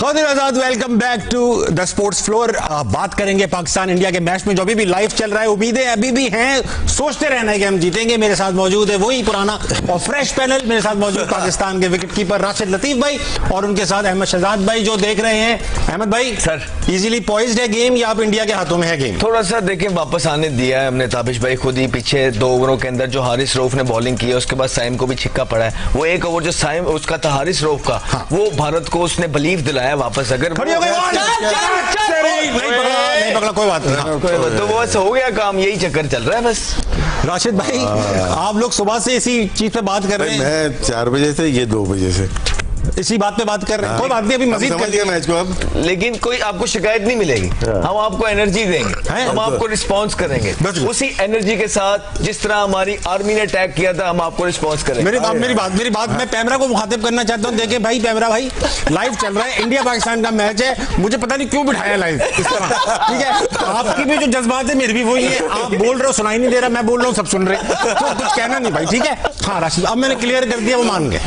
Welcome back to the sports floor. बात करेंगे Pakistan India के मैच में जो अभी भी लाइव चल रहा है। उम्मीदें अभी भी हैं, सोचते रहना है कि हम जीतेंगे। मेरे साथ मौजूद है वही पुराना और फ्रेश पैनल। मेरे साथ मौजूद पाकिस्तान के विकेट कीपर राशिद लतीफ भाई और उनके साथ अहमद शहजाद भाई जो देख रहे हैं। अहमद भाई सर, इजीली पॉइज्ड है गेम या आप इंडिया के हाथों में है गेम? थोड़ा सा देखें, वापस आने दिया है हमने। ताबिश भाई खुद ही पीछे 2 ओवरों के अंदर जो हारिस रऊफ ने बॉलिंग की है, उसके बाद साइम को भी छिक्का पड़ा है। वो 1 ओवर जो साइम उसका था हारिस रऊफ का, वो भारत को उसने बिलीव दिलाया वापस। अगर नहीं पकड़ा कोई बात नहीं, तो बस हो गया काम। यही चक्कर चल रहा है बस। राशिद भाई, आप लोग सुबह से इसी चीज पे बात कर रहे हैं। मैं 4 बजे से, ये 2 बजे से इसी बात पे बात कर रहे हैं। कोई बात नहीं, अभी मजीद कर दिया मैच को अब। लेकिन कोई आपको शिकायत नहीं मिलेगी। हम आपको एनर्जी देंगे, हम आपको रिस्पांस करेंगे उसी एनर्जी के साथ जिस तरह हमारी आर्मी ने अटैक किया था। हम आपको रिस्पांस करेंगे। मेरी बात मैं पैमरा को मुखातिब करना चाहता हूँ। देखे भाई, पैमरा भाई लाइव चल रहा है, इंडिया पाकिस्तान का मैच है। मुझे पता नहीं क्यों बिठाया लाइव इस तरह, ठीक है? आपकी भी जो जज्बात है मेरी भी वही है। आप बोल रहे हो, सुनाई नहीं दे रहा, मैं बोल रहा हूँ, सब सुन रहे, तो कुछ कहना नहीं भाई, ठीक है? हाँ राशिद, अब मैंने क्लियर कर दिया, वो मान गए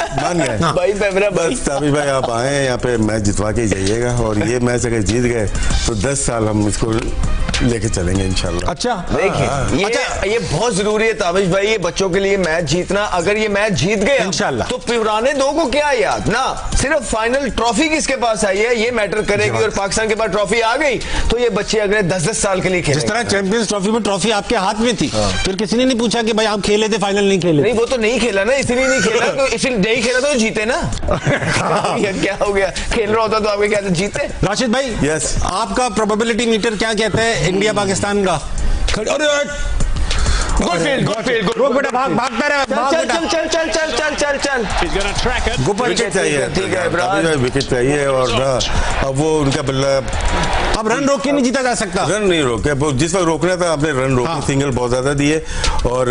भाई। पैमरा भाई आप आए हैं यहाँ पे, मैच जितवा के जाइएगा। और ये मैच अगर जीत गए तो 10 साल हम इसको लेके चलेंगे इंशाल्लाह। अच्छा देखिए, ये बहुत जरूरी है ताबिश भाई, ये बच्चों के लिए मैच जीतना। अगर ये मैच जीत गए इंशाल्लाह, तो पुराने 2 को क्या याद ना, सिर्फ फाइनल ट्रॉफी किसके पास आई है ये मैटर करेगी। और पाकिस्तान के पास ट्रॉफी आ गई तो ये बच्चे अगले 10-10 साल के लिए खेलेंगे। जिस तरह चैंपियंस ट्रॉफी में ट्रॉफी आपके हाथ में थी, फिर किसी ने नहीं पूछा कि भाई आप खेले थे, फाइनल नहीं खेले? नहीं, वो तो नहीं खेला ना, इसलिए नहीं खेला। तो इसलिए नहीं खेला तो जीते ना। क्या हो गया, खेल रहा होता तो आपके क्या जीते। राशिद भाई, यस, आपका प्रोबेबिलिटी मीटर क्या कहता है इंडिया पाकिस्तान का? गुड फील्ड, रुक बेटा, भागता रहे, चल। विकेट चाहिए, ठीक है इमरान, विकेट चाहिए। और अब वो उनका बल्ला, अब रन रोक के नहीं जीता जा सकता। रन नहीं रोके, जिस वक्त रोकना था आपने रन रोके। सिंगल बहुत ज्यादा दिए और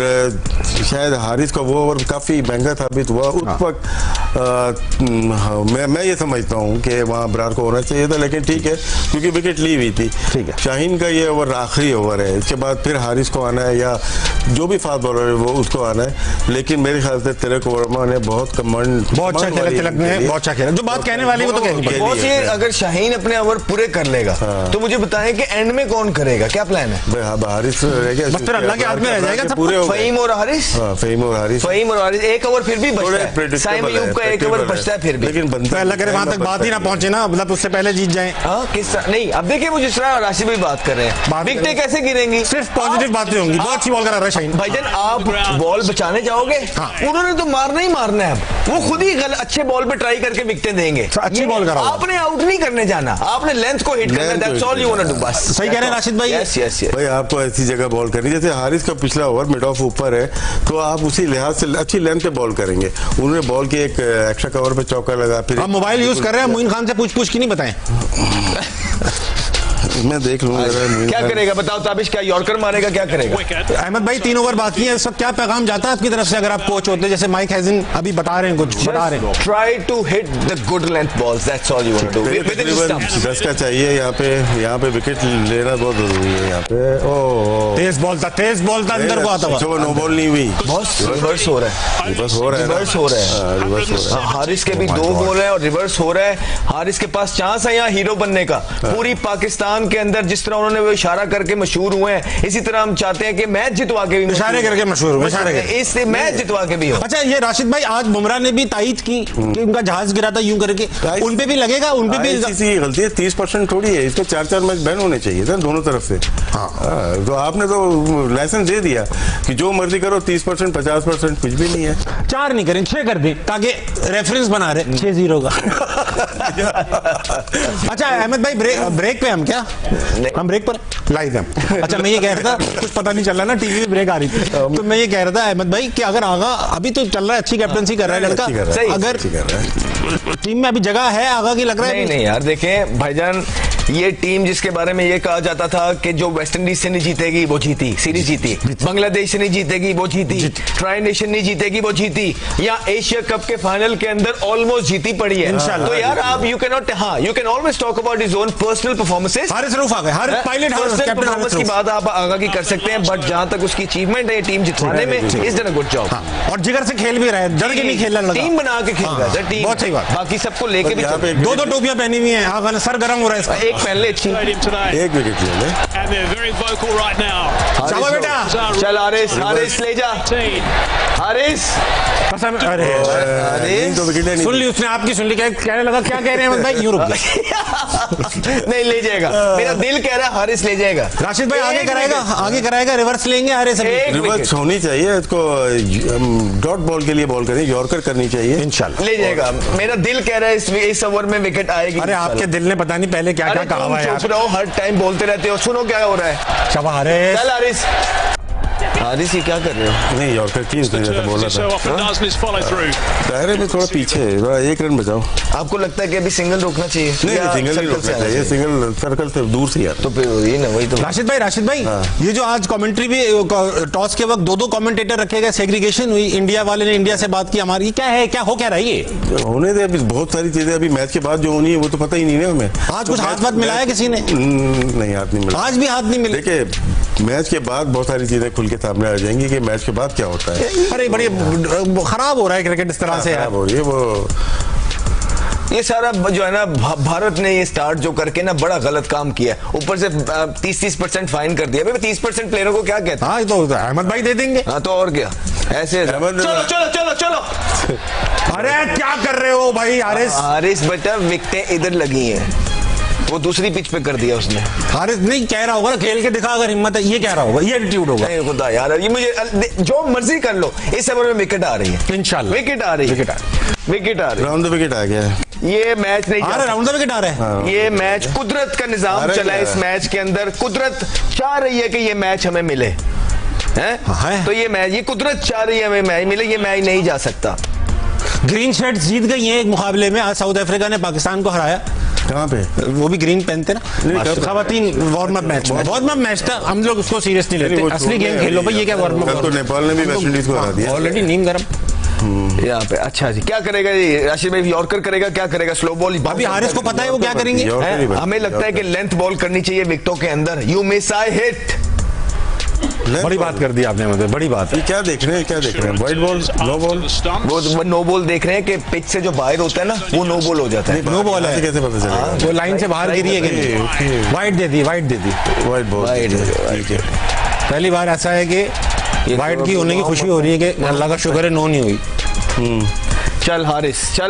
शायद हारिस का वो ओवर काफी महंगा साबित हुआ उस वक्त। मैं ये समझता हूँ कि वहाँ बरार को होना चाहिए था, लेकिन ठीक है क्योंकि विकेट ली हुई थी। ठीक है, शाहीन का ये ओवर आखिरी ओवर है, इसके बाद फिर हारिस को आना है या जो भी फास्ट बॉलर है वो उसको आना है। लेकिन मेरे ख्याल से तिलक वर्मा ने बहुत बहुत अच्छा खेला। तिलक ने बहुत अच्छा खेला, जो बात कहने वाली वो तो कहनी पड़ेगी। अगर शाहीन अपने ओवर पूरे कर लेगा तो मुझे बताएं कि एंड में कौन करेगा, क्या प्लान है? हारिस अल्लाह के हाथ में रह जाएगा पूरे। फहीम और हारिस, फहीम और हारिस 1 ओवर फिर भी बचता है। साइम अयूब का 1 ओवर बचता है फिर भी। लेकिन अल्लाह करे वहां तक बात ही ना पहुंचे ना, मतलब उससे पहले जीत जाए। किस तरह नहीं, अब देखिए वो जिस तरह राशिद भाई बात कर रहे हैं, विकेटें कैसे गिरेंगी? सिर्फ पॉजिटिव बातें होंगी। बहुत अच्छी बॉल कर रहा है शाहीन भाईजान। आप बॉल बचाने जाओगे, उन्होंने तो मारना ही मारना है। वो खुद ही अच्छे बॉल पे ट्राई करके विकेटें देंगे। अच्छी बॉल करा, आपने आउट नहीं करने जाना, आपने लेंथ को हिट करना है। That's all you want to do. बस सही कह रहे हैं राशिद भाई। यस भाई, आपको ऐसी जगह बॉल करनी, जैसे हारिस का पिछला ओवर मिड ऑफ ऊपर है तो आप उसी लिहाज से अच्छी लेंथ पे बॉल करेंगे। उन्होंने बॉल की एक एक्स्ट्रा कवर पे चौका लगा। फिर आप मोबाइल यूज कर रहे हैं, मोइन खान से पूछ की नहीं बताएं। मैं देख लूंगा क्या करेगा, बताओ ताबिश, क्या यॉर्कर मारेगा, क्या करेगा? अहमद भाई 3 ओवर बाकी है, इस वक्त क्या पैगाम जाता है आपकी तरफ से अगर आप कोच होते, जैसे माइक हैजन अभी बता रहे हैं, कुछ बता रहे हैं? Try to hit the good length balls, that's all you want to do. 10 का चाहिए यहाँ पे विकेट लेना बहुत जरूरी है। यहाँ पे तेज बॉल था अंदर को आता हुआ। नो बॉल नहीं हुई, रिवर्स हो रहा है। हारिस के भी 2 बॉल है और रिवर्स हो रहा है। हारिस के पास चांस है यहाँ हीरो बनने का। पूरी पाकिस्तान के अंदर जिस तरह उन्होंने वो इशारा करके मशहूर हुए हैं, इसी तरह हम चाहते हैं कि मैच जितवा के भी इशारे करके मशहूर हो, इससे मैच जितवा के भी हो। अच्छा, ये राशिद भाई, आज बुमराह ने भी तायद की कि उनका जहाज गिरा था यूं करके, उन पे भी लगेगा? उन पे भी गलती है, 30% थोड़ी है, इसको 4 मैच बैन होने चाहिए था दोनों तरफ से। तो आपने तो लाइसेंस दे दिया कि जो मर्जी करो, 30% 50% कुछ भी नहीं है। 4 नहीं करें, 6 कर दे, ताकि रेफरेंस बना रहे 6-0 का। अच्छा अहमद भाई, ब्रेक पे हम क्या, हम ब्रेक पर लाइव हैं। अच्छा, मैं ये कह रहा था, कुछ पता नहीं चल रहा ना, टीवी में ब्रेक आ रही थी, तो मैं ये कह रहा था अहमद भाई कि अगर आगा अभी तो चल रहा है, अच्छी कैप्टनसी कर रहा है लड़का, अगर टीम में अभी जगह है आगा की, लग रहा है? नहीं यार, देखें भाईजान, ये टीम जिसके बारे में ये कहा जाता था कि जो वेस्ट इंडीज से नहीं जीतेगी वो जीती, सीरीज जीती, बांग्लादेश से नहीं जीतेगी वो जीती, ट्राई नेशन नहीं जीतेगी वो जीती, या एशिया कप के फाइनल के अंदर ऑलमोस्ट जीती पड़ी है। तो यार आप यू कैन नॉट, हाँ you can always talk about his own personal performances, personal performance की बात आप आगा की कर सकते हैं, बट जहां तक उसकी अचीवमेंट है टीम जितवाने में, is done a good job. और जिगर से खेल भी रहा है, डर के नहीं खेलना लगा, टीम बना के खेल रहा है टीम, बहुत सही बात। बाकी सबको लेके भी दो टोपियां पहनी हुई हैं, सर गर्म हो रहा है इसका। एक पहन ले अच्छी, एक विकेट ले ले। चलो बेटा, चल हारिस ले जा, हारिस कसम, अरे सुन ली उसने, आपकी सुन ली, कहने लगा क्या कह रहे हैं अहमद भाई, यूं रुक नहीं ले जाएगा, मेरा दिल कह रहा है हारिस ले जाएगा। राशिद भाई आगे कराएगा, रिवर्स लेंगे, हारिस रिवर्स होनी चाहिए, इसको डॉट बॉल के लिए बॉल करनी, यॉर्कर करनी चाहिए, इंशाल्लाह ले जाएगा। मेरा दिल कह रहा है इस ओवर में विकेट आएगी। अरे आपके दिल ने पता नहीं पहले क्या क्या कहा हुआ है, चुप रहो, हर टाइम बोलते रहते हो, सुनो क्या हो रहा है। शाबाश हारिस, चल हारिस ये क्या कर रहे हो? नहीं यॉर्कर चीज बोला था, दायरे में थोड़ा पीछे, एक रन बचाओ। आपको लगता है कि अभी सिंगल रोकना चाहिए? नहीं सिंगल नहीं रोकना चाहिए, सिंगल सर्कल से दूर से यार। तो फिर वही ना, वही तो। राशिद भाई ये जो आज कमेंट्री भी, टॉस के वक्त दो कमेंटेटर रखे गए, सेग्रीगेशन हुई, इंडिया वाले ने इंडिया से बात की, हमारी क्या है, क्या हो क्या रहा है ये? होने दे, अभी बहुत सारी चीजें अभी मैच के बाद जो होनी है वो तो पता ही नहीं है हमें। आज कुछ हाथ मिलाया किसी ने? नहीं हाथ नहीं मिला, आज भी हाथ नहीं मिले। देखिए मैच के बाद बहुत सारी चीजें खुल के सामने आ जाएंगी कि मैच के बाद क्या होता है। अरे बड़ी खराब हो रहा है क्रिकेट इस तरह से, खराब हो रही है वो। ये सारा जो है ना, भारत ने ये स्टार्ट जो करके ना बड़ा गलत काम किया, ऊपर से 30% फाइन कर दिया। 30% प्लेयरों को क्या कहते हैं? हाँ तो अहमद भाई दे देंगे। हाँ तो और क्या, ऐसे चलो। अरे क्या कर रहे हो भाई हारिस बेटा, विकेटें इधर लगी हैं, वो दूसरी पिच पे कर दिया उसने। हारिस नहीं कह रहा होगा ना, खेल के दिखा अगर हिम्मत है, ये कह रहा होगा, ये एटीट्यूड होगा। नहीं खुदा यार, ये मुझे जो मर्जी कर लो, इस ओवर में विकेट आ रही है, इंशाल्लाह विकेट आ रही है, राउंड द विकेट आ गया है। ये मैच नहीं राउंड द विकेट आ रहा है, ये मैच कुदरत का निजाम चला है। इस मैच के अंदर कुदरत चाह रही है कि ये मैच हमें मिले, है तो ये मैच, ये कुदरत चाह रही है हमें मैच मिले, ये मैच नहीं जा सकता। ग्रीन शर्ट्स जीत गई हैं एक मुकाबले में, आज साउथ अफ्रीका ने पाकिस्तान को हराया। कहाँ पे? वो भी ग्रीन पहनते ना, खवातीन वार्म अप मैच था, हम लोग उसको सीरियस नहीं लेते, असली गेम खेलो भाई, ये क्या वार्म अप? तो नेपाल ने भी वेस्ट इंडीज को हरा दिया ऑलरेडी, नीम गरम यहाँ पे। अच्छा जी, क्या करेगा ये राशिद भाई? यॉर्कर करेगा, क्या करेगा? Slow ball? अभी हारिस को पता है वो क्या करेंगे। हमें लगता है कि लेंथ बॉल करनी चाहिए विकेटों के अंदर, यू मिस आई हिट। बड़ी बात कर दी आपने, मतलब बड़ी बात है। क्या देख रहे हैं वाइट बॉल, नो बॉल? वो नो बॉल देख रहे हैं कि पिच से जो बाहर होता है ना, वो नो बॉल हो जाता है। नो बॉल है, कैसे पता चलेगा? वो लाइन से बाहर गिरी है, वाइट दे दी, वाइट बॉल, पहली बार ऐसा है कि वाइट की होने की खुशी हो रही है कि अल्लाह का शुक्र है नो नहीं हुई। चल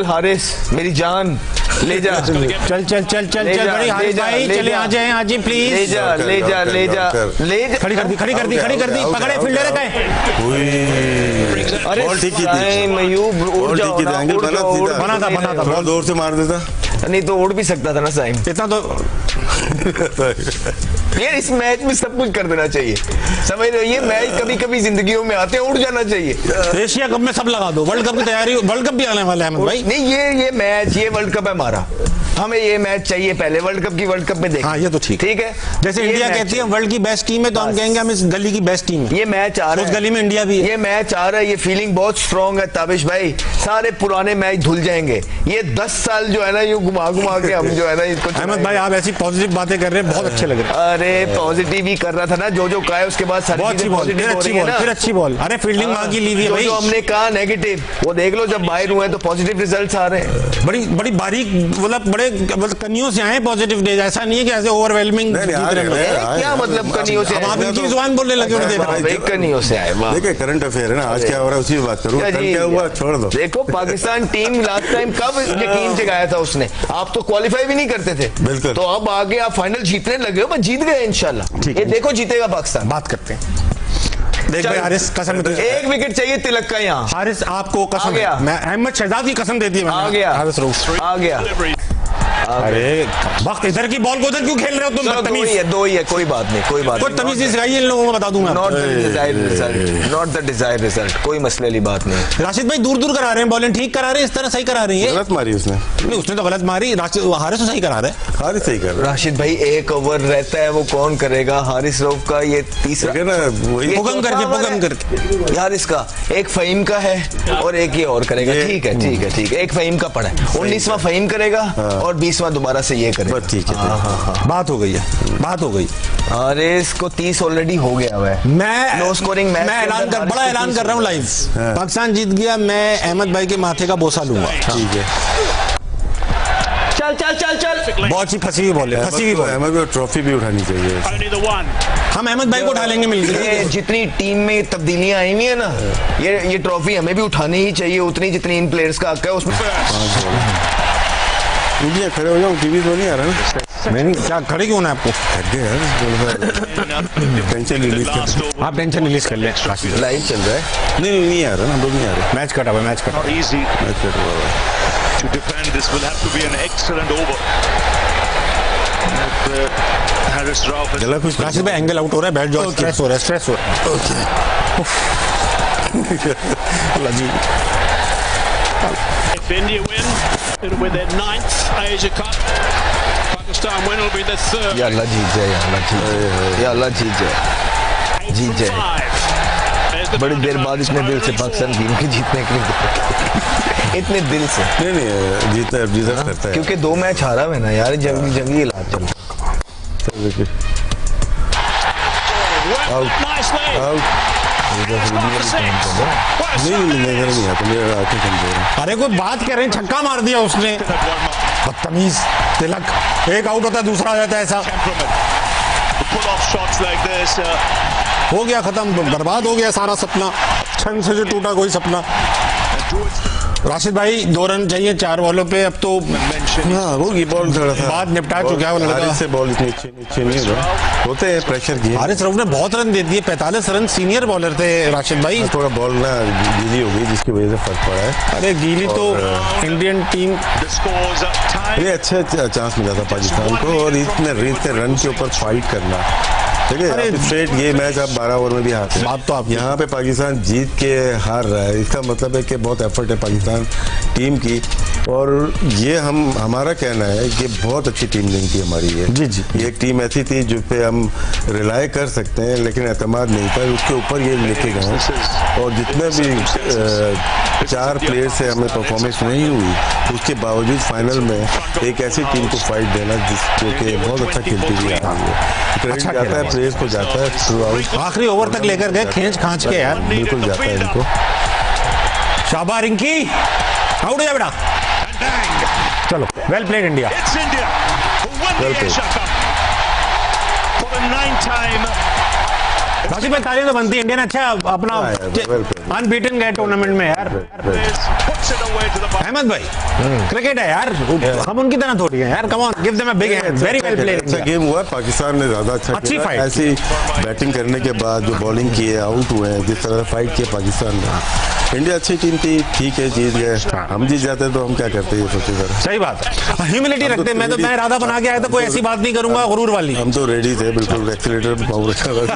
हारिस मेरी जान, ले जा, चल बड़ी हारिस भाई, चले आ जाए आज ही प्लीज, ले जा। खड़ी कर दी, पकड़े फील्डर का है। अरे बॉल ठीक की थी, मयूब बना था, बॉल जोर से मार देता, नहीं तो उड़ भी सकता था ना साइम, इतना तो यार इस मैच में सब कुछ कर देना चाहिए, समझ रहे हो? ये मैच कभी कभी जिंदगियों में आते हैं, उड़ जाना चाहिए। एशिया कप में सब लगा दो, वर्ल्ड कप की तैयारी, वर्ल्ड कप भी आने वाला है अहमद भाई। नहीं ये मैच, ये वर्ल्ड कप है हमारा, हमें ये मैच चाहिए पहले, वर्ल्ड कप की, वर्ल्ड कप में देखें। हाँ ये तो ठीक है। जैसे इंडिया कहती है वर्ल्ड की बेस्ट टीम है, तो हम कहेंगे हम इस गली की बेस्ट टीम है। ये मैच आ रहा है, उस गली में इंडिया भी है। ये मैच आ रहा है, ये फीलिंग बहुत स्ट्रांग है ताबिश भाई, सारे पुराने मैच धुल जाएंगे। ये 10 साल जो है ना, ये घुमा के हम जो है ना इसको। अहमद भाई आप ऐसी पॉजिटिव बातें कर रहे हैं, बहुत अच्छे लग रहे हैं। अरे पॉजिटिव ही कर रहा था ना, जो कहा है उसके बाद सारी चीजें पॉजिटिव हो रही है ना। फिर अच्छी बॉल, अरे फील्डिंग वहां की ली हुई है भाई। जो हमने कहा नेगेटिव, वो देख लो, जब बाहर हुए तो पॉजिटिव रिजल्ट्स आ रहे हैं। बड़ी बारीक, मतलब बड़े कनियों से आए पॉजिटिव डेज, ऐसा नहीं है कि ऐसे ओवरवेलमिंग। क्या मतलब कनियों से? आप इनकी जुबान बोलने लगे होंगे, कनियों से आए। देखिए करंट अफेयर है ना, आज क्या हो रहा है उसी बात करूं, क्या हुआ छोड़ दो। देखो पाकिस्तान टीम लास्ट टाइम कब यकीन जगाया था उसने, आप तो क्वालिफाई भी नहीं करते थे, बिल्कुल। तो अब आगे आप फाइनल जीतने लगे हो, बस जीत गए इंशाल्लाह। ये देखो जीतेगा पाकिस्तान। बात करते हैं, देख भाई हारिस कसम, एक विकेट चाहिए तिलक का यहाँ। हारिस आपको कसम, मैं अहमद शहजाद की कसम देती है, आ गया, हारिस आ गया। अरे वक्त इधर की बॉल को उधर क्यों खेल रहे हो तुम? बदतमीज। दो ही है, कोई बात नहीं, कोई बात कोई नहीं। तमीज सिखाइए इन लोगों को, बता दूं मैं। नॉट द डिजायर्ड रिजल्ट, कोई मसले वाली बात नहीं। राशिद भाई दूर करा रहे हैं बॉलिंग, ठीक करा रहे हैं, इस तरह सही करा रही है। गलत मारी उसने। नहीं उसने तो गलत मारी, हारिस तो सही करा रहे हैं। हारिस सही कर रहा है। राशिद भाई एक ओवर रहता है, वो कौन करेगा? हारिस रऊफ का ये तीसरा पुगम करके यार, इसका एक फहीम का है और एक ये और करेगा। ठीक है, एक फहीम का पड़ा है, 19वां फहीम करेगा और 20वां दोबारा से ये करेगा। ठीक है, बात हो गई है, बात हो गई। अरे इसको 30 ऑलरेडी हो गया है। मैं लो स्कोरिंग मैच, मैं बड़ा ऐलान कर रहा हूँ लाइव। पाकिस्तान जीत गया, मैं अहमद भाई के माथे का बोसा लूंगा। ठीक है, चल। बहुत ही फंसी हुई बॉल है, फंसी हुई बॉल। अहमद को ट्रॉफी भी उठानी चाहिए। हम अहमद भाई को उठा लेंगे मिलकर। जितनी टीम में तब्दीलियां आई हुई है ना, ये ट्रॉफी हमें भी उठानी ही चाहिए, उतनी जितनी इन प्लेयर्स का हक है उसमें। इंडिया खड़े हो जाओ, टीवी तो नहीं आ रहा ना। नहीं क्या खड़े क्यों ना आपको? टेंशन रिलीज कर, आप टेंशन रिलीज कर लें। लाइव चल रहा है। नहीं आ रहा ना, हम लोग नहीं आ रहे। मैच कटा हुआ, मैच कटा हुआ। To defend this will have to be an excellent over. Haris Rauf गला कुछ राशिद भाई एंगल आउट हो रहा है, बैठ जाओ। स्ट्रेस हो रहा है। If India win, it'll be their 9th Asia Cup. Pakistan win will be their 3rd. या अल्लाह जीत जाए, या अल्लाह जीत जाए। बड़ी देर बाद इतने दिल से पाकिस्तान टीम के जीतने के लिए, इतने दिल से नहीं जीता डिजर्व करता है, क्योंकि 2 मैच हारा है ना यार। जंगी इलाज चल नहीं आता, मेरे आंखें कमजोर हैं। अरे कोई बात कर रहे हैं, छक्का मार दिया उसने, बदतमीज। तिलक एक आउट होता है, दूसरा आ जाता है। ऐसा Pull off shots like this. हो गया खत्म, बर्बाद हो गया सारा सपना, छन से जो टूटा कोई सपना। राशिद भाई 2 रन चाहिए 4 बॉलों पे। अब तो होगी बॉल, थोड़ा सा बात निपटा चुका है वो लड़का। हारिस से बॉल इतनी अच्छी नहीं होते हैं, प्रेशर की। हारिस रऊफ ने बहुत रन दे दिए, 45 रन। सीनियर बॉलर थे राशिद भाई। थोड़ा बॉल ना गीली हो गई, जिसकी वजह से फर्क पड़ा है। अरे गीली तो Indian team, The scores are tied. ये अच्छा चांस मिला था पाकिस्तान को, और इतने रन के ऊपर फाइट करना। ठीक है, स्ट्रेट ये मैच आप 12 ओवर में भी हारते हैं। बात तो आप यहाँ पे पाकिस्तान जीत के हार रहा है, इसका मतलब है कि बहुत एफर्ट है पाकिस्तान टीम की। और ये हमारा कहना है कि बहुत अच्छी टीम नहीं थी हमारी ये। जी। ये एक टीम ऐसी थी जो पे हम रिलाय कर सकते हैं, लेकिन एतमाद नहीं था उसके ऊपर। ये लेके गए और जितने भी 4 प्लेयर से हमें परफॉर्मेंस नहीं हुई, उसके बावजूद फाइनल में एक ऐसी टीम को फाइट देना जो कि बहुत अच्छा खेलती हुई आ रही है। क्रेडिट जाता है प्लेयर्स को, जाता है थ्रू आउट, आखिरी ओवर तक लेकर गए, खींच खांच के यार। बिल्कुल जाता है इनको। शाबाश रिंकी, आउट हो जा बेटा। चलो, well played India. It's India who won the Asia Cup for the 9th time. Rashid भाई तालियां तो बनती है, इंडिया ने अच्छा अपना अनबीटन गए टूर्नामेंट में यार। Puts it away to the bar. Ahmad भाई क्रिकेट है यार, हम उनकी तरह थोड़ी है यार। Come on, give them a big hand. Very well played. अच्छा गेम हुआ, पाकिस्तान ने ज्यादा अच्छा अच्छी खेला। फाइट ऐसी बैटिंग करने के बाद जो बॉलिंग की है, आउट हुए हैं, जिस तरह फाइट किया पाकिस्तान ने। इंडिया अच्छी टीम थी, ठीक है जीत गए। हम जीत जाते तो हम क्या करते, ये सोचे सर। सही बात है, ह्यूमिलिटी रखते। मैं इरादा बना के आया था, कोई ऐसी बात नहीं करूंगा गुरूर वाली। हम तो रेडी थे, बिल्कुल एक्सीलेटर पे पाँव रखा था।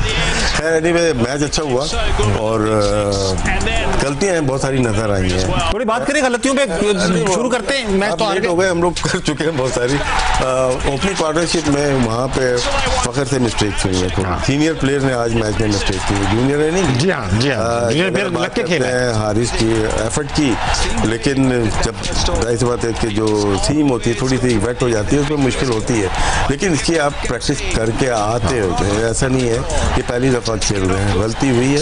खैर एनीवे मैच अच्छा हुआ, और गलतियां बहुत सारी नजर आई हैं। थोड़ी बात करें गलतियों पे, शुरू करते हैं। मैच तो लेट हो गए, हम लोग कर चुके हैं बहुत सारी। ओपनिंग पार्टनरशिप में वहाँ पे फखर से मिस्टेक हुई है। सीनियर प्लेयर ने आज मैच में मिस्टेक की, जूनियर है नहीं। जी हाँ, हारिस की एफर्ट की, लेकिन जब ऐसी बात है कि जो सीम होती है थोड़ी सी वेट हो जाती है, उसमें मुश्किल होती है। लेकिन इसकी आप प्रैक्टिस करके आते होते हैं, ऐसा नहीं है कि पहली दफ़ा खेल रहे हैं। गलती हुई है,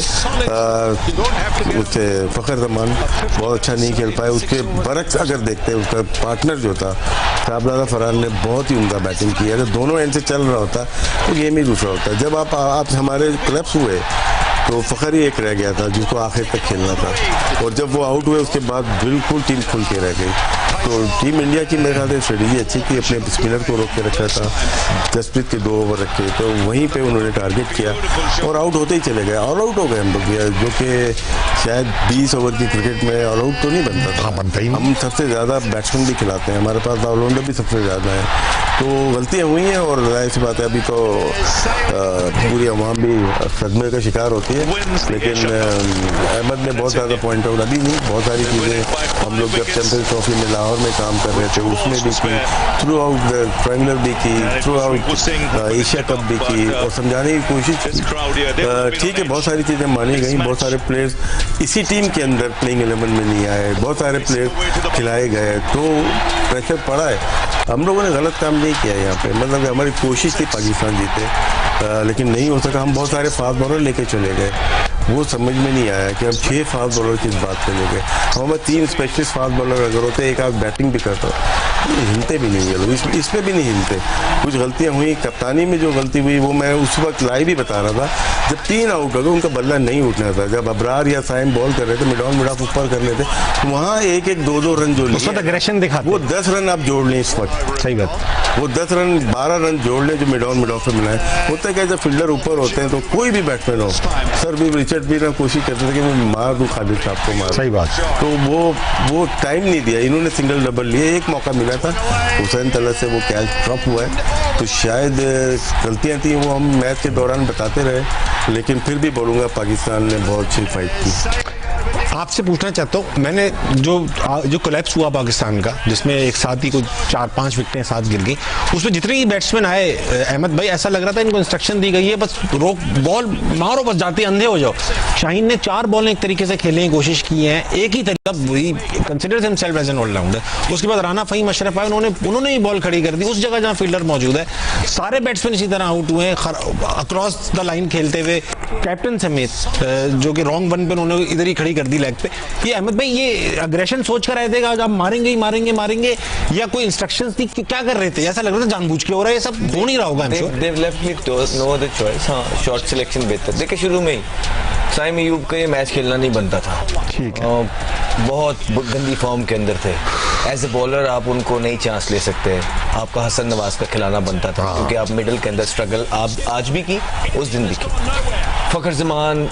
उससे फखर जमान बहुत अच्छा नहीं खेल पाए। उसके बरक्स अगर देखते हैं, उसका पार्टनर जो था शाहजादा फरहान ने बहुत ही उम्दा बैटिंग की। अगर दोनों एंड से चल रहा होता तो गेम ही दूसरा होता। जब आप हमारे क्लब्स हुए तो फ़खर ही एक रह गया था जिसको आखिर तक खेलना था, और जब वो आउट हुए उसके बाद बिल्कुल टीम खुल के रह गई। तो टीम इंडिया की मेरे ख्याल से स्ट्रेटजी अच्छी थी, अपने स्पिनर को रोक के रखा था, जसप्रीत के 2 ओवर रखे, तो वहीं पे उन्होंने टारगेट किया और आउट होते ही चले गए। ऑल आउट हो गए हम लोग, जो कि शायद 20 ओवर की क्रिकेट में ऑल आउट तो नहीं बनता था। बनता ही। हम सबसे ज़्यादा बैट्समैन भी खिलाते हैं, हमारे पास ऑलराउंडर भी सबसे ज़्यादा है, तो गलतियाँ हुई हैं और जाहिर सी बात है अभी तो पूरी अवाम भी सदमे का शिकार होती है। लेकिन अहमद ने बहुत ज़्यादा पॉइंट आउट, अभी नहीं बहुत सारी चीज़ें हम लोग जब चैंपियंस ट्रॉफी में लाहौर में काम कर रहे थे उसमें भी की, थ्रू आउट ट्रायंगुलर भी की, थ्रू आउट एशिया कप भी की, और समझाने की कोशिश की। ठीक है, बहुत सारी चीज़ें मानी गई, बहुत सारे प्लेयर्स इसी टीम के अंदर प्लेइंग 11 में नहीं आए, बहुत सारे प्लेयर खिलाए गए, तो प्रेशर पड़ा है। हम लोगों ने गलत काम नहीं किया यहाँ पे, मतलब हमारी कोशिश थी पाकिस्तान जीते, लेकिन नहीं हो सका। हम बहुत सारे फास्ट बॉलर लेके चले गए, वो समझ में नहीं आया कि हम 6 फास्ट बॉलर किस बात पे ले गए। हमें 3 स्पेशलिस्ट फास्ट बॉलर अगर होते, एक आध बैटिंग भी करता, हिलते भी नहीं लोग, इसमें भी नहीं हिलते। कुछ गलतियाँ हुई, कप्तानी में जो गलती हुई वो मैं उस वक्त लाइव ही बता रहा था, जब 3 आउट हो गए उनका बल्ला नहीं उठना था, जब अबरार या साइम बॉल कर रहे थे, मिड ऑन मिड ऑफ ऊपर कर रहे थे, वहाँ 1-1 2-2 रन जो लिए, एग्रेशन दिखाते, वो 10 रन आप जोड़ लें इस वक्त। सही बात, वो 10 रन 12 रन जोड़ लें जो मिड ऑन मिड ऑफ में मिलाए। होता है क्या, जब फील्डर ऊपर होते हैं तो कोई भी बैट्समैन हो, सर भी रिचर्ड भी ना कोशिश करते थे कि मैं मार दूं खालिद साहब को मार। सही बात, तो वो टाइम नहीं दिया, इन्होंने सिंगल डबल लिए, एक मौका मिला था, हुसैन तलत से वो कैच ड्रॉप हुआ है, तो शायद गलतियां थी, वो हम मैच के दौरान बताते रहे, लेकिन फिर भी बोलूँगा पाकिस्तान ने बहुत अच्छी फाइट की। आपसे पूछना चाहता हूँ, मैंने जो कोलैप्स हुआ पाकिस्तान का, जिसमें एक साथ ही कुछ 4-5 विकेटें साथ गिर गई, उसमें जितने ही बैट्समैन आए अहमद भाई, ऐसा लग रहा था इनको इंस्ट्रक्शन दी गई है बस रोक बॉल मारो, बस जाते अंधे हो जाओ। शाहीन ने 4 बॉल एक तरीके से खेलने की कोशिश की है, एक ही तरीका, वही considers himself as an allrounder. उसके बाद राना फहीम अशरफ आए, उन्होंने ही बॉल खड़ी कर दी उस जगह जहाँ फील्डर मौजूद है। सारे बैट्समैन इसी तरह आउट हुए अक्रॉस द लाइन खेलते हुए, कैप्टन समेत, जो कि रॉन्ग वन पे उन्होंने इधर ही खड़ी कर दी लेग पे। ये अहमद भाई, ये अग्रेशन सोच कर आए थे आज आप मारेंगे ही मारेंगे, या कोई इंस्ट्रक्शंस थी, क्या कर रहे थे? ऐसा लग रहा था जानबूझ के हो रहा है, ये सब हो नहीं रहा होगा। They've left me no other choice। हाँ, शॉर्ट सिलेक्शन बेहतर। देखिए, शुरू में ही साइम अयूब का ये मैच खेलना नहीं बनता था, ठीक है, बहुत गंदी फॉर्म के अंदर थे। एज ए बॉलर आप उनको नहीं चांस ले सकते, आपका हसन नवाज का खिलाना बनता था, क्योंकि आप मिडिल के अंदर स्ट्रगल आप आज भी की, उस दिन भी की। फ़खर ज़मान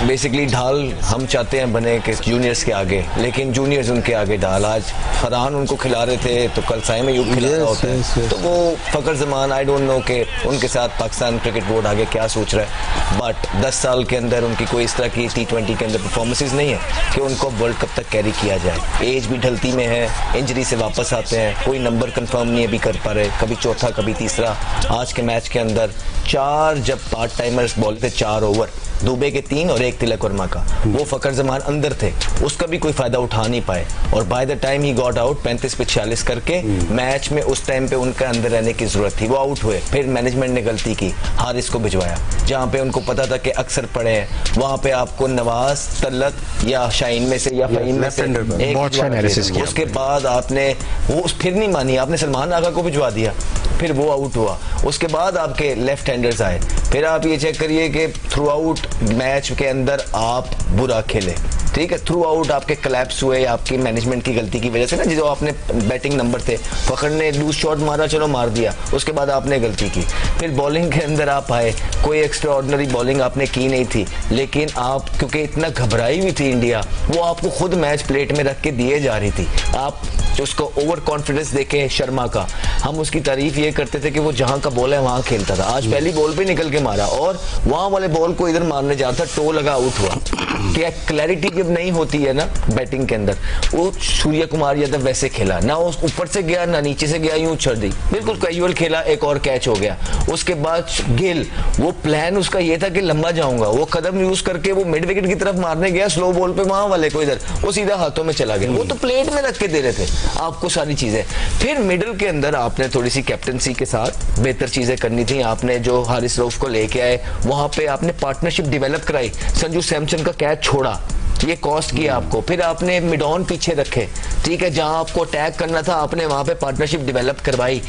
बेसिकली ढाल हम चाहते हैं बने कि जूनियर्स के आगे, लेकिन जूनियर्स उनके आगे ढाल। आज फरहान उनको खिला रहे थे तो कल साइम अयूब खिला रहा होता है, तो वो फ़खर ज़मान, आई डोंट नो कि उनके साथ पाकिस्तान क्रिकेट बोर्ड आगे क्या सोच रहा है, बट 10 साल के अंदर उनकी कोई इस तरह की T20 के अंदर परफॉर्मेंसेज नहीं है कि उनको वर्ल्ड कप तक कैरी किया जाए। एज भी ढलती में है, इंजरी से वापस आते हैं, कोई नंबर कंफर्म नहीं अभी कर पा रहे, कभी चौथा कभी तीसरा। आज के मैच के अंदर 4 जब पार्ट टाइमर्स बॉल थे, 4 ओवर, दुबे के 3 और 1 तिलक वर्मा का, वो फ़खर ज़मान अंदर थे, उसका भी कोई फायदा उठा नहीं पाए, और by the time he got out 35 पे 46 करके मैच में उस टाइम पे उनका अंदर रहने की जरूरत थी, वो आउट हुए। फिर मैनेजमेंट ने गलती की, हारिस को भिजवाया जहाँ पे उनको पता था कि अक्सर पड़े हैं, वहाँ पे आपको नवाज, तलत या शाहीन में से या फहीम में से एक, उसके बाद आपने वो फिर नहीं मानी, आपने सलमान आगा को भिजवा दिया, फिर वो आउट हुआ। उसके बाद आपके लेफ्ट हैंडर्स आए, फिर आप ये चेक करिए कि थ्रू आउट मैच के अंदर आप बुरा खेले, ठीक है, थ्रू आउट आपके कोलैप्स हुए आपकी मैनेजमेंट की गलती की वजह से ना, जो आपने बैटिंग नंबर थे, फ़खर ने लूज शॉट मारा, चलो मार दिया, उसके बाद आपने गलती की। फिर बॉलिंग के अंदर आप आए, कोई एक्स्ट्रा ऑर्डिनरी बॉलिंग आपने की नहीं थी, लेकिन आप क्योंकि इतना घबराई हुई थी इंडिया, वो आपको खुद मैच प्लेट में रख के दिए जा रही थी। आप उसको ओवर कॉन्फिडेंस देखें शर्मा का, हम उसकी तारीफ ये करते थे कि वो जहां का बॉल है वहां खेलता था, आज पहली बॉल पे निकल के मारा और वहां वाले बॉल को इधर मारने जा रहा था, टो लगा, आउट हुआ। क्या क्लैरिटी जब नहीं होती है ना बैटिंग के अंदर, वो सूर्य कुमार यादव वैसे खेला ना, उस ऊपर से गया ना नीचे से गया, यूं उछल दी, बिल्कुल कैजुअल खेला, एक और कैच हो गया। उसके बाद गिल, वो प्लान उसका ये था कि लंबा जाऊंगा, वो कदम यूज करके वो मिड विकेट की तरफ मारने गया, स्लो बॉल पे वहां वाले को इधर, वो सीधा हाथों में चला गया। वो तो प्लेट में रख के दे रहे थे आपको सारी चीजें। फिर मिडिल के अंदर आपने थोड़ी सी कैप्टनसी के साथ बेहतर चीजें करनी थी, आपने जो हारिस रऊफ को लेके आए, वहां पे आपने पार्टनरशिप डेवलप कराई, संजू सैमसन का कैच छोड़ा, ये कॉस्ट किया आपको। फिर आपने मिड ऑन पीछे रखे, ठीक है, जहां आपको अटैक करना था आपने वहां पे पार्टनरशिप डेवलप करवाई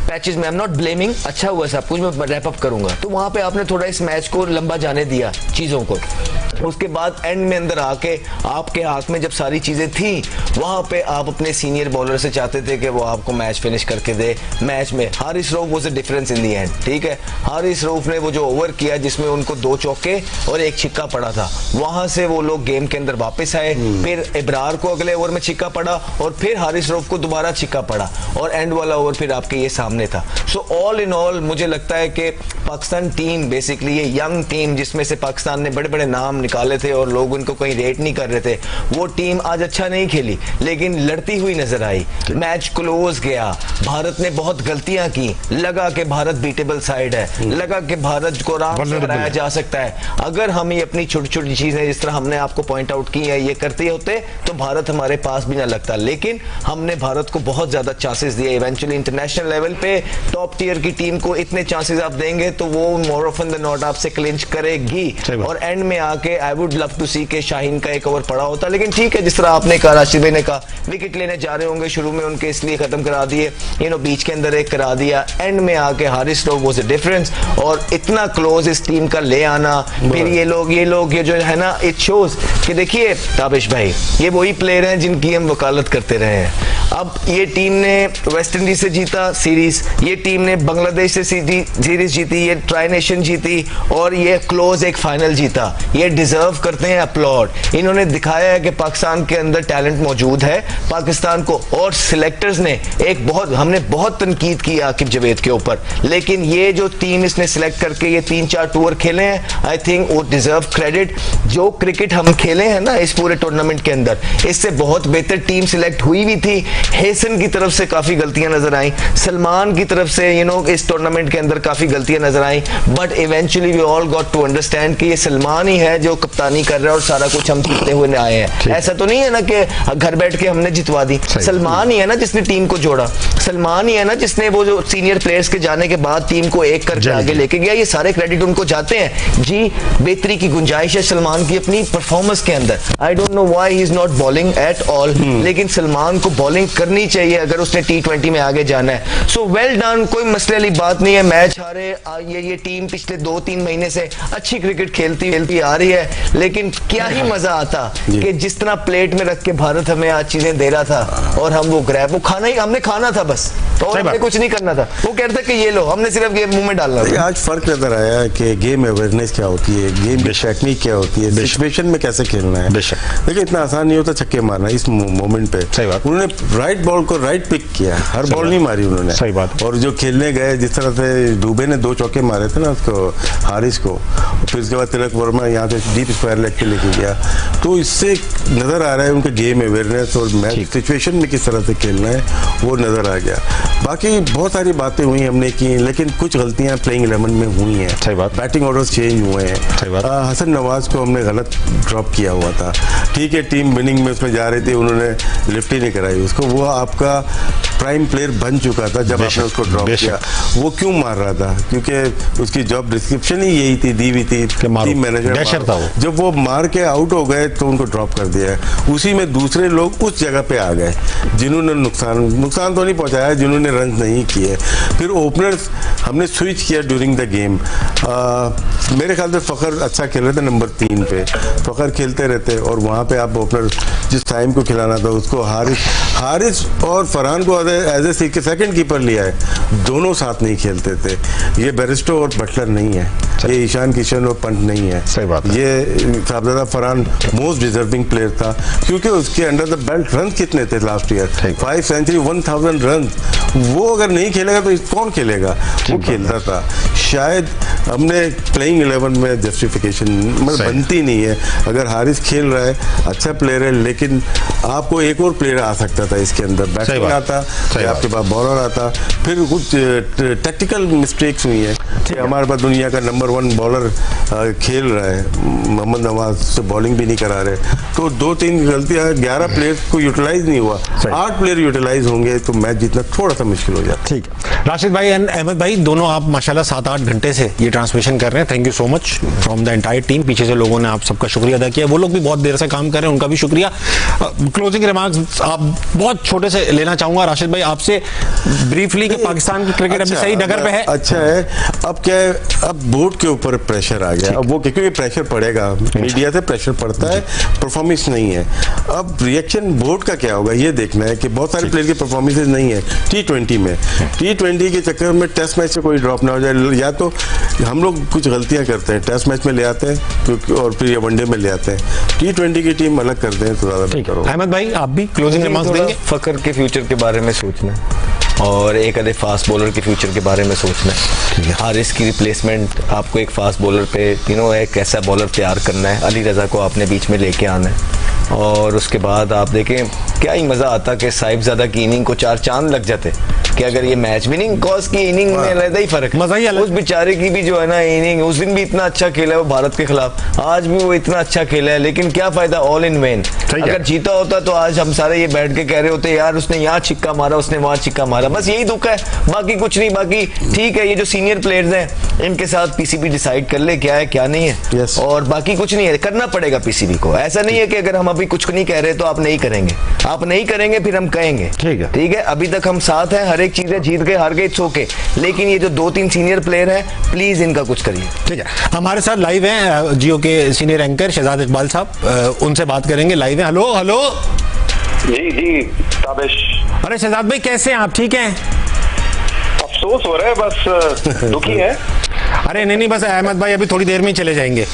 पैचेस में। आई एम नॉट ब्लेमिंग, अच्छा हुआ सब कुछ, मैं रैप अप करूंगा। तो वहां पे आपने थोड़ा इस मैच को लंबा जाने दिया चीजों को। उसके बाद एंड में अंदर आके आपके हाथ में जब सारी चीजें थी, वहां पे आप अपने सीनियर बॉलर से चाहते थे कि वो आपको मैच फिनिश करके दे। मैच में Haris Rauf was the difference in the end, ठीक है। हारिस रऊफ ने वो जो ओवर किया जिसमें उनको 2 चौके और 1 छिक्का पड़ा था, वहां से वो लोग गेम के अंदर वापस आए। फिर इब्रार को अगले ओवर में छिक्का पड़ा और फिर हारिस रऊफ को दोबारा छिक्का पड़ा और एंड वाला ओवर फिर आपके ये सामने था। सो ऑल इन ऑल मुझे लगता है कि पाकिस्तान टीम बेसिकली ये यंग टीम जिसमें से पाकिस्तान ने बड़े बड़े नाम निकाले थे और लोग उनको कहीं रेट नहीं कर रहे थे, वो टीम आज अच्छा नहीं खेली लेकिन लड़ती हुई नजर आई। मैच क्लोज गया, भारत ने बहुत गलतियां की, लगा कि भारत बीटेबल साइड है, लगा कि भारत को आराम से हराया जा सकता है। अगर हम ये अपनी छोटी छोटी चीजें जिस तरह हमने आपको पॉइंट आउट की है ये करते होते तो भारत हमारे पास भी ना लगता, लेकिन हमने भारत को बहुत ज्यादा चांसेस दिए। इवेंचुअली इंटरनेशनल लेवल पे टॉप टियर की टीम को इतने चांसेस आप देंगे तो वो मोर ऑफन देन नॉट आपसे क्लिंच करेगी। और एंड में आके आई वुड लव टू सी के शाहीन का एक ओवर पड़ा होता, लेकिन ठीक है, जिस तरह आपने कहा, राशिद भाई ने कहा विकेट लेने जा रहे होंगे, शुरू में उनके इसलिए खत्म करा दिए, बीच के अंदर एक करा दिया। एंड में आके Haris Rauf was the difference और इतना क्लोज इस टीम का ले आना। फिर ये लोग ये जो है ना, इट शोज कि देखिए ताबिश भाई ये वही प्लेयर हैं जिनकी हम वकालत करते रहे हैं। अब ये टीम ने वेस्ट इंडीज से जीता सीरीज, ये टीम ने बांग्लादेश से सीरीज जीती, ये ट्राई नेशन जीती और ये क्लोज एक फाइनल जीता। ये डिजर्व करते हैं अपलॉड। इन्होंने दिखाया है कि पाकिस्तान के अंदर टैलेंट मौजूद है पाकिस्तान को। और सिलेक्टर्स ने हमने बहुत तनकीद की आकिब जावेद के ऊपर, लेकिन ये जो टीम इसने सिलेक्ट करके ये 3-4 टूर खेले हैं, आई थिंक वो डिजर्व क्रेडिट। जो क्रिकेट हम खेले हैं ना इस पूरे टूर्नामेंट के अंदर, इससे बहुत बेहतर टीम सिलेक्ट हुई भी थी। हेसन की तरफ से काफी गलतियां नजर आई, सलमान की तरफ से इस टूर्नामेंट के अंदर काफी गलतियां नजर आई, but eventually we all got to understand कि ये सलमान ही है जो कप्तानी कर रहा है और सारा कुछ हम जीतते हुए आए हैं। ऐसा तो नहीं है ना कि घर बैठ के हमने जितवा दी। सलमान ही है ना जिसने टीम को जोड़ा, सलमान ही है ना जिसने वो जो सीनियर प्लेयर्स के जाने के बाद टीम को एक करके आगे लेके गया। ये सारे क्रेडिट उनको जाते हैं जी। बेहतरी की गुंजाइश है सलमान की अपनी परफॉर्मेंस के अंदर। I don't know why he is not bowling at all, लेकिन सलमान को बॉलिंग करनी चाहिए अगर उसने T20 में आगे जाना है। सो वेल डन, कोई मसले वाली बात नहीं है। मैच हारे, ये टीम पिछले 2-3 महीने से अच्छी क्रिकेट खेलती आ रही है, लेकिन क्या ही मजा आता कि जिस तरह प्लेट में रख के भारत हमें आज चीजें दे रहा था और हम वो ग्रैब, वो खाना ही हमने खाना था बस, तो हमने कुछ नहीं करना था। वो कहता कि ये लो, हमने सिर्फ गेम मुंह में डालना था। आज फर्क नजर आया कि गेम अवेयरनेस क्या होती है, गेम की टेक्निक क्या होती है, सिचुएशन में कैसे खेलना है। देखिए इतना आसान नहीं होता छक्के मारना इस मोमेंट पे। सही बात, उन्होंने राइट बॉल को राइट पिक किया, हर बॉल नहीं मारी उन्होंने। सही बात। और जो खेलने गए जिस तरह से दुबे ने 2 चौके मारे थे ना उसको, हारिस को, फिर उसके बाद तिलक वर्मा यहाँ से डीप स्क्वायर लेग पे लेके गया, तो इससे नजर आ रहा है उनके गेम अवेयरनेस और मैच सिचुएशन में किस तरह से खेलना है वो नजर आ गया। बाकी बहुत सारी बातें हुई हमने की, लेकिन कुछ गलतियां प्लेइंग 11 में हुई हैं। सही बात। बैटिंग ऑर्डर्स चेंज हुए हैं। सही बात। हसन नवाज को हमने गलत ड्रॉप किया हुआ था, ठीक है, टीम विनिंग में उसमें जा रही थी, उन्होंने लिफ्ट ही नहीं कराई उसको। वो आपका प्राइम प्लेयर बन चुका था जब आपने उसको ड्रॉप किया। वो क्यों मार रहा था? क्योंकि उसकी जॉब डिस्क्रिप्शन ही यही थी, दी हुई थी, टीम मैनेजर था वो। जब वो मार के आउट हो गए तो उनको ड्रॉप कर दिया। उसी में दूसरे लोग उस जगह पे आ गए जिन्होंने नुकसान तो नहीं पहुंचाया, जिन्होंने रन नहीं किए। फिर ओपनर्स हमने स्विच किया ड्यूरिंग द गेम। मेरे ख्याल से फ़खर अच्छा खेल रहे थे नंबर 3 पे, फ़खर खेलते रहते और वहाँ पे आप ओपनर जिस टाइम को खिलाना था उसको, हारिस और फरहान को एज ए सेकंड कीपर लिया है, दोनों साथ नहीं खेलते थे। ये बेरिस्टो और बटलर नहीं है, ये ईशान किशन और पंत नहीं है। सही बात है। ये साहबजादा फरहान मोस्ट डिजर्विंग प्लेयर था क्योंकि उसके अंडर द बेल्ट रन कितने थे लास्ट ईयर, 5 सेंचुरी 1000 रन। वो अगर नहीं खेलेगा तो कौन खेलेगा? वो खेलता था। शायद हमने प्लेइंग 11 में जस्टिफिकेशन बनती नहीं है। अगर हारिस खेल रहा है, अच्छा प्लेयर है, लेकिन आपको एक और प्लेयर आ सकता था इसके अंदर, बैट्समैन आता या आपके पास बॉलर आता। फिर कुछ टेक्निकल मिस्टेक्स हुई है। हमारे पास दुनिया का नंबर 1 बॉलर खेल रहा है, मोहम्मद नवाज से बॉलिंग भी नहीं करा रहे, तो 2-3 गलतियां, 11 प्लेयर्स को यूटिलाइज नहीं हुआ। 8 प्लेयर यूटिलाइज होंगे तो मैच जीतना थोड़ा सा मुश्किल हो जाता। ठीक है। राशिद भाई एंड अहमद भाई दोनों आप माशाल्लाह 7-8 घंटे से ये ट्रांसमिशन कर रहे हैं। Thank you so much from the entire team. पीछे से लोगों ने आप सबका शुक्रिया अदा किया, वो लोग भी बहुत देर से काम कर रहे हैं, उनका भी शुक्रिया। क्लोजिंग रिमार्क्स आप बहुत छोटे से लेना चाहूंगा राशिद भाई आपसे ब्रीफली कि पाकिस्तान की क्रिकेट अभी सही डगर पे है। अच्छा है, अब क्या है, अब बोर्ड के ऊपर प्रेशर आ गया, अब वो क्योंकि प्रेशर पड़ेगा, मीडिया से प्रेशर पड़ता है, परफॉर्मेंस नहीं है। अब रिएक्शन बोर्ड का क्या होगा ये देखना है कि बहुत सारे प्लेयर की परफॉर्मेंसेज नहीं है T20 में। T20 के चक्कर में टेस्ट मैच से कोई ड्रॉप ना हो जाए, या तो हम लोग कुछ गलतियां करते हैं, टेस्ट मैच में ले आते हैं और फिर ये वनडे में ले आते हैं, T20 की टीम अलग करते हैं तो ज्यादा बेहतर होगा। अहमद भाई आप भी क्लोजिंग रिमार्क्स देंगे? फकर के फ्यूचर के बारे में सोचना और एक आधे फास्ट बॉलर के फ्यूचर के बारे में सोचना है। हारिस की रिप्लेसमेंट, आपको एक फास्ट बॉलर पे एक ऐसा बॉलर तैयार करना है, अली रजा को आपने बीच में लेके आना है। और उसके बाद आप देखें क्या ही मज़ा आता कि साहिबजादा की इनिंग को 4 चांद लग जाते कि अगर ये मैच विनिंग कॉस की इनिंग में अलग ही फर्क, मजा ही अलग। उस बेचारे की भी जो है ना इनिंग, उस दिन भी इतना अच्छा खेला है वो भारत के खिलाफ, आज भी वो इतना अच्छा खेला है, लेकिन क्या फायदा, ऑल इन वेन। अगर जीता होता तो आज हम सारे ये बैठ के कह रहे होते यार उसने यहाँ छिक्का मारा, उसने वहां छिक्का मारा, बस यही दुख है, बाकी कुछ नहीं। बाकी ठीक है, ये जो सीनियर प्लेयर्स हैं इनके साथ पीसीबी डिसाइड कर ले क्या है क्या नहीं है, और बाकी कुछ नहीं है, करना पड़ेगा पीसीबी को। ऐसा नहीं है कि अगर हम अभी कुछ नहीं कह रहे तो आप नहीं करेंगे, आप नहीं करेंगे फिर हम कहेंगे। ठीक है, अभी तक हम साथ हैं, हर एक चीजें जीत गए हार गए इट्स ओके, लेकिन ये जो 2-3 सीनियर प्लेयर हैं प्लीज इनका कुछ करिए। ठीक है, हमारे साथ लाइव हैं जियो के सीनियर एंकर शहजाद इकबाल साहब, उनसे बात करेंगे, लाइव हैं। हेलो हेलो जी ताबिश। अरे शहजाद भाई कैसे हैं आप, ठीक हैं? अफसोस हो रहा है, बस दुखी है। अरे नहीं बस अहमद भाई अभी थोड़ी देर में ही चले जाएंगे।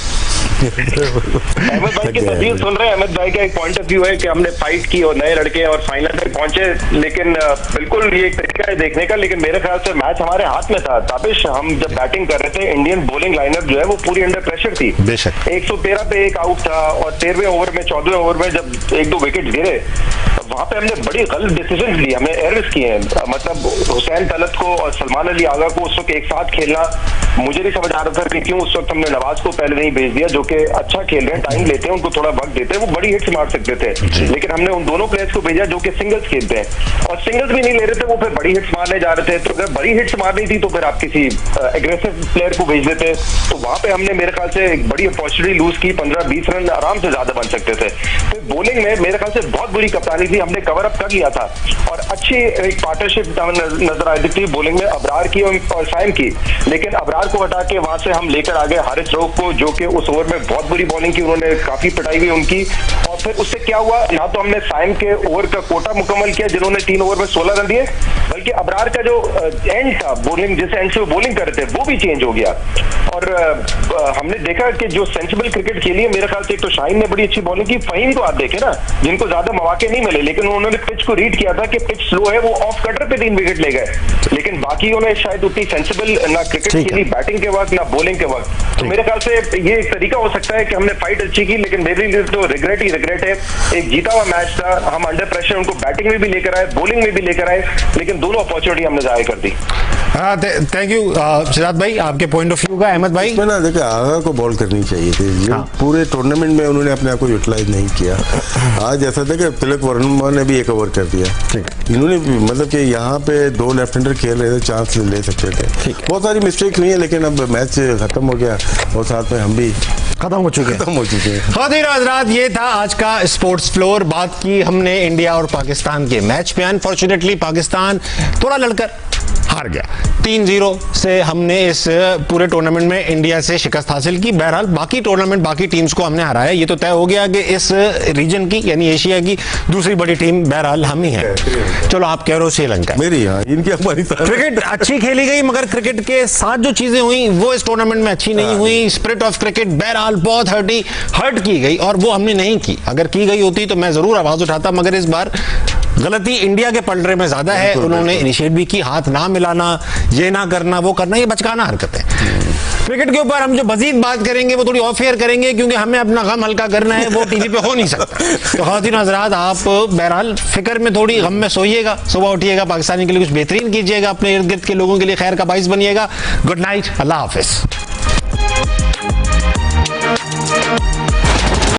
अहमद भाई की तस्वीर सुन रहे हैं। अहमद भाई का एक पॉइंट ऑफ व्यू है कि हमने फाइट की और नए लड़के और फाइनल तक पहुंचे, लेकिन बिल्कुल ये एक तरीका है देखने का, लेकिन मेरे ख्याल से मैच हमारे हाथ में था। ताबिश, हम जब बैटिंग कर रहे थे, इंडियन बॉलिंग लाइनअप जो है वो पूरी अंडर प्रेशर थी। बेशक 113 पे एक आउट था और 13वें ओवर में 14वें ओवर में जब 1-2 विकेट गिरे, वहां पे हमने बड़ी गलत डिसीजन ली, हमने एरर्स किए हैं। मतलब हुसैन तलत को और सलमान अली आगा को उस वक्त एक साथ खेलना मुझे नहीं समझ आ रहा था कि क्यों उस वक्त हमने नवाज को पहले नहीं भेज दिया, जो कि अच्छा खेल रहे हैं, टाइम लेते हैं, उनको थोड़ा वक्त देते हैं, वो बड़ी हिट्स मार सकते थे, लेकिन हमने उन दोनों प्लेयर्स को भेजा जो कि सिंगल्स खेलते हैं, और सिंगल्स भी नहीं ले रहे थे, वो फिर बड़ी हिट्स मारने जा रहे थे। तो अगर बड़ी हिट्स मारनी थी तो फिर आप किसी एग्रेसिव प्लेयर को भेज देते, तो वहां पे हमने मेरे ख्याल से एक बड़ी अपॉर्चुनिटी लूज की, 15-20 रन आराम से ज्यादा बन सकते थे। तो बॉलिंग में मेरे ख्याल से बहुत बुरी कप्तानी थी, हमने कवर अप कर लिया था और अच्छी एक पार्टनरशिप नजर आई थी बॉलिंग में अबरार की और साइम की, लेकिन अबरार को हटा के वहां से हम लेकर आ गए हारिस रऊफ को, जो कि उस ओवर में बहुत बुरी बॉलिंग की, उन्होंने काफी पिटाई हुई उनकी। और फिर उससे क्या हुआ, ना तो हमने साइम के ओवर का कोटा मुकम्मल किया जिन्होंने 3 ओवर में 16 रन दिए, बल्कि अबरार का जो एंड था बॉलिंग, जिस एंड से वो बॉलिंग कर रहे थे, वो भी चेंज हो गया। और हमने देखा कि जो सेंसिबल क्रिकेट खेली है, मेरे ख्याल से एक तो शाहीन ने बड़ी अच्छी बॉलिंग की, फहीम को आप देखें ना, जिनको ज्यादा मौके नहीं मिले, लेकिन उन्होंने पिच को रीड किया था कि पिच स्लो है, वो ऑफ कटर पे 3 विकेट ले गए, लेकिन बाकी उन्होंने शायद उतनी सेंसिबल ना क्रिकेट खेली बैटिंग के वक्त ना बॉलिंग के वक्त। तो मेरे ख्याल से ये एक तरीका हो सकता है कि हमने फाइट अच्छी की, लेकिन मेरे लिए तो रिग्रेट ही रिग्रेट है। एक जीता हुआ मैच था, हम अंडर प्रेशर उनको बैटिंग में भी लेकर आए, बॉलिंग में भी लेकर आए, लेकिन दोनों अपॉर्चुनिटी हमने जाया कर दी। थैंक यू शहजाद भाई, आपके पॉइंट ऑफ व्यू का। अहमद भाई ना देखिए, आगा को बॉल करनी चाहिए थी, पूरे टूर्नामेंट में उन्होंने अपने आप को यूटिलाइज नहीं किया। आज ऐसा था कि तिलक वर्मा ने भी एक ओवर कर दिया, इन्होंने मतलब कि यहाँ पे 2 लेफ्ट हैंडर खेल रहे थे, चांस ले सकते थे। बहुत सारी मिस्टेक हुई है, लेकिन अब मैच खत्म हो गया और साथ में हम भी खत्म हो चुके हैं। खातिन हज़रात, ये था आज का स्पोर्ट्स फ्लोर। बात की हमने इंडिया और पाकिस्तान के मैच पे। अनफॉर्चुनेटली पाकिस्तान थोड़ा लड़कर हार गया, 3-0 से हमने इस पूरे टूर्नामेंट में इंडिया से शिकस्त हासिल की। बहरहाल बाकी टूर्नामेंट बाकी टीम्स को हमने हराया, ये तो तय हो गया कि इस रीजन की यानी एशिया की दूसरी बड़ी टीम बहरहाल हम ही है। चलो आप कह रहे हो श्रीलंका, मेरी इनकी हमारी क्रिकेट अच्छी खेली गई, मगर क्रिकेट के साथ जो चीजें हुई वो इस टूर्नामेंट में अच्छी नहीं हुई। स्पिरिट ऑफ क्रिकेट बहरहाल बहुत हर्ट की गई, और वो हमने नहीं की। अगर की गई होती तो मैं जरूर आवाज उठाता, मगर इस बार गलती इंडिया के पलड़े में ज्यादा है। उन्होंने इनिशिएट भी की, हाथ ना मिलाना, ये ना करना, वो करना, ये बचकाना हरकत है। क्रिकेट के ऊपर हम जो मजीद बात करेंगे वो थोड़ी ऑफ एयर करेंगे, क्योंकि हमें अपना गम हल्का करना है, वो टीवी पे हो नहीं सकता। तो खातिन हज़रात, आप बहरहाल फिक्र में थोड़ी गम में सोइएगा, सुबह उठिएगा, पाकिस्तानी के लिए कुछ बेहतरीन कीजिएगा, अपने इर्द गिर्द के लोगों के लिए खैर का बाइस बनिएगा। गुड नाइट, अल्लाह हाफिज।